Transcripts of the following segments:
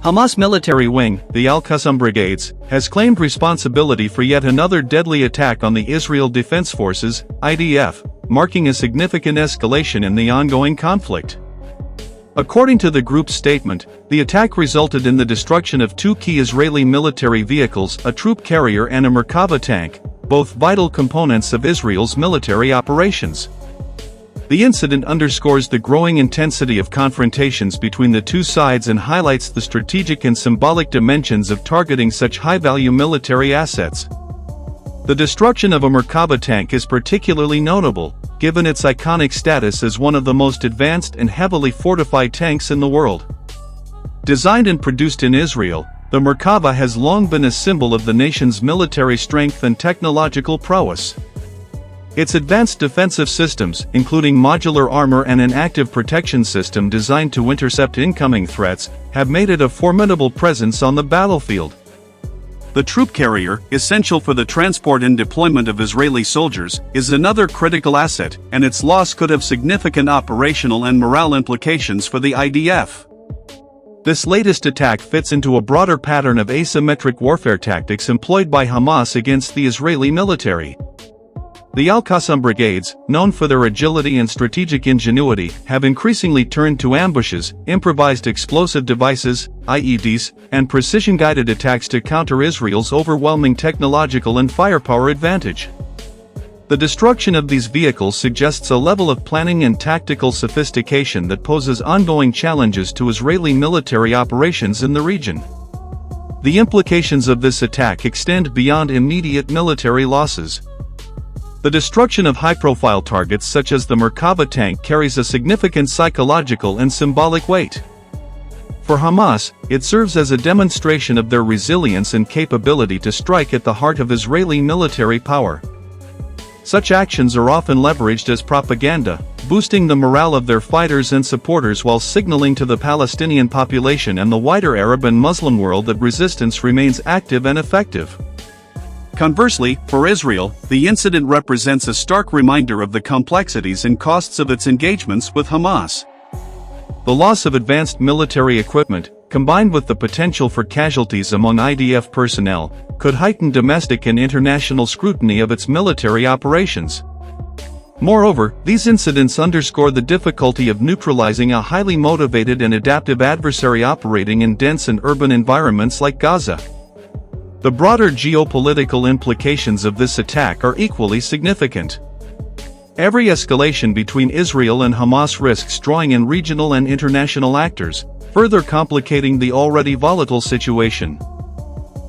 Hamas military wing, the al-Qassam Brigades, has claimed responsibility for yet another deadly attack on the Israel Defense Forces, IDF, marking a significant escalation in the ongoing conflict. According to the group's statement, the attack resulted in the destruction of two key Israeli military vehicles, a troop carrier and a Merkava tank, both vital components of Israel's military operations. The incident underscores the growing intensity of confrontations between the two sides and highlights the strategic and symbolic dimensions of targeting such high-value military assets. The destruction of a Merkava tank is particularly notable, given its iconic status as one of the most advanced and heavily fortified tanks in the world. Designed and produced in Israel, the Merkava has long been a symbol of the nation's military strength and technological prowess. Its advanced defensive systems, including modular armor and an active protection system designed to intercept incoming threats, have made it a formidable presence on the battlefield. The troop carrier, essential for the transport and deployment of Israeli soldiers, is another critical asset, and its loss could have significant operational and morale implications for the IDF. This latest attack fits into a broader pattern of asymmetric warfare tactics employed by Hamas against the Israeli military. The al-Qassam Brigades, known for their agility and strategic ingenuity, have increasingly turned to ambushes, improvised explosive devices, IEDs, and precision-guided attacks to counter Israel's overwhelming technological and firepower advantage. The destruction of these vehicles suggests a level of planning and tactical sophistication that poses ongoing challenges to Israeli military operations in the region. The implications of this attack extend beyond immediate military losses. The destruction of high-profile targets such as the Merkava tank carries a significant psychological and symbolic weight. For Hamas, it serves as a demonstration of their resilience and capability to strike at the heart of Israeli military power. Such actions are often leveraged as propaganda, boosting the morale of their fighters and supporters while signaling to the Palestinian population and the wider Arab and Muslim world that resistance remains active and effective. Conversely, for Israel, the incident represents a stark reminder of the complexities and costs of its engagements with Hamas. The loss of advanced military equipment, combined with the potential for casualties among IDF personnel, could heighten domestic and international scrutiny of its military operations. Moreover, these incidents underscore the difficulty of neutralizing a highly motivated and adaptive adversary operating in dense and urban environments like Gaza. The broader geopolitical implications of this attack are equally significant. Every escalation between Israel and Hamas risks drawing in regional and international actors, further complicating the already volatile situation.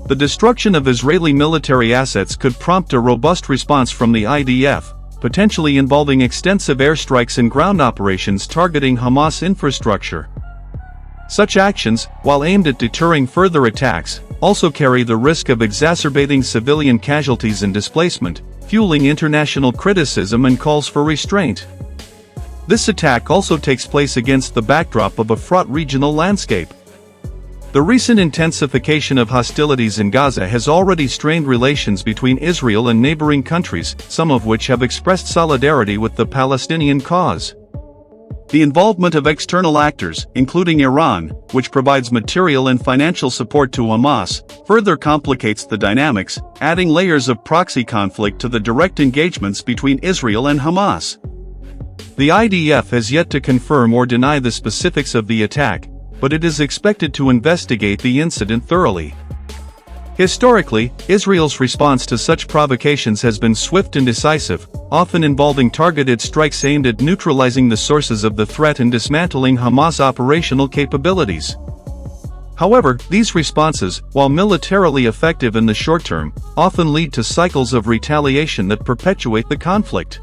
The destruction of Israeli military assets could prompt a robust response from the IDF, potentially involving extensive airstrikes and ground operations targeting Hamas infrastructure. Such actions, while aimed at deterring further attacks, also carry the risk of exacerbating civilian casualties and displacement, fueling international criticism and calls for restraint. This attack also takes place against the backdrop of a fraught regional landscape. The recent intensification of hostilities in Gaza has already strained relations between Israel and neighboring countries, some of which have expressed solidarity with the Palestinian cause. The involvement of external actors, including Iran, which provides material and financial support to Hamas, further complicates the dynamics, adding layers of proxy conflict to the direct engagements between Israel and Hamas. The IDF has yet to confirm or deny the specifics of the attack, but it is expected to investigate the incident thoroughly. Historically, Israel's response to such provocations has been swift and decisive, often involving targeted strikes aimed at neutralizing the sources of the threat and dismantling Hamas' operational capabilities. However, these responses, while militarily effective in the short term, often lead to cycles of retaliation that perpetuate the conflict.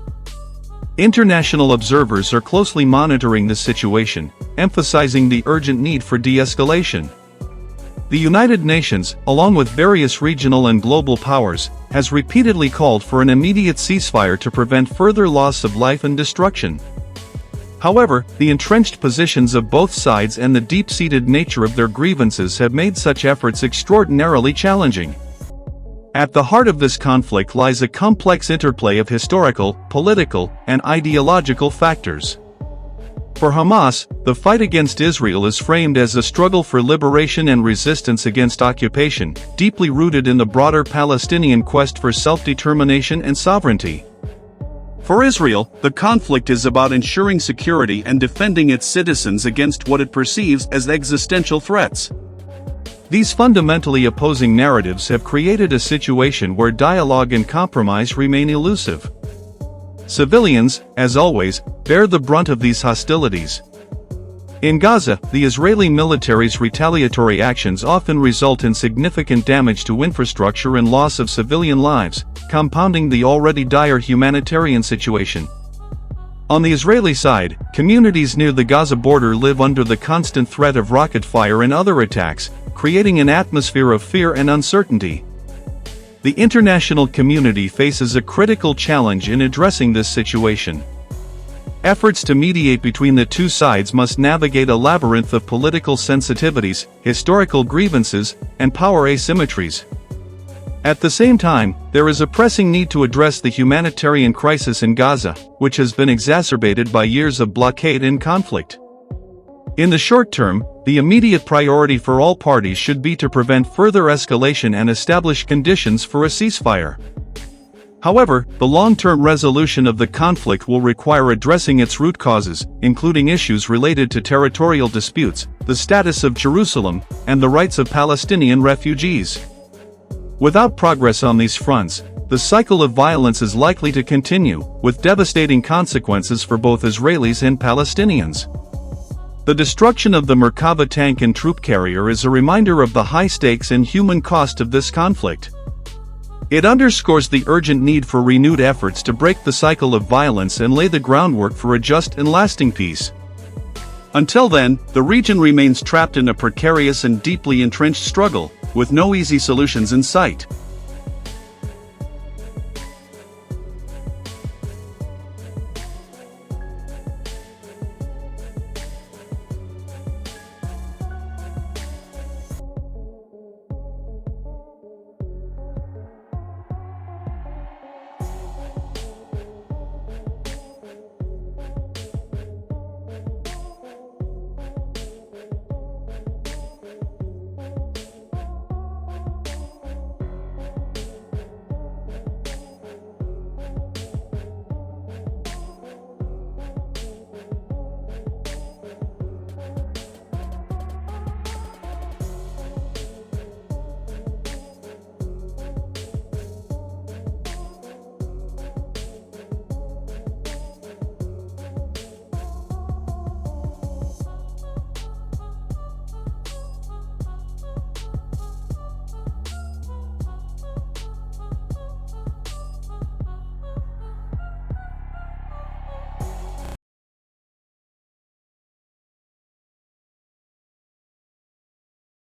International observers are closely monitoring this situation, emphasizing the urgent need for de-escalation. The United Nations, along with various regional and global powers, has repeatedly called for an immediate ceasefire to prevent further loss of life and destruction. However, the entrenched positions of both sides and the deep-seated nature of their grievances have made such efforts extraordinarily challenging. At the heart of this conflict lies a complex interplay of historical, political, and ideological factors. For Hamas, the fight against Israel is framed as a struggle for liberation and resistance against occupation, deeply rooted in the broader Palestinian quest for self-determination and sovereignty. For Israel, the conflict is about ensuring security and defending its citizens against what it perceives as existential threats. These fundamentally opposing narratives have created a situation where dialogue and compromise remain elusive. Civilians, as always, bear the brunt of these hostilities. In Gaza, the Israeli military's retaliatory actions often result in significant damage to infrastructure and loss of civilian lives, compounding the already dire humanitarian situation. On the Israeli side, communities near the Gaza border live under the constant threat of rocket fire and other attacks, creating an atmosphere of fear and uncertainty. The international community faces a critical challenge in addressing this situation. Efforts to mediate between the two sides must navigate a labyrinth of political sensitivities, historical grievances, and power asymmetries. At the same time, there is a pressing need to address the humanitarian crisis in Gaza, which has been exacerbated by years of blockade and conflict. In the short term, the immediate priority for all parties should be to prevent further escalation and establish conditions for a ceasefire. However, the long-term resolution of the conflict will require addressing its root causes, including issues related to territorial disputes, the status of Jerusalem, and the rights of Palestinian refugees. Without progress on these fronts, the cycle of violence is likely to continue, with devastating consequences for both Israelis and Palestinians. The destruction of the Merkava tank and troop carrier is a reminder of the high stakes and human cost of this conflict. It underscores the urgent need for renewed efforts to break the cycle of violence and lay the groundwork for a just and lasting peace. Until then, the region remains trapped in a precarious and deeply entrenched struggle, with no easy solutions in sight.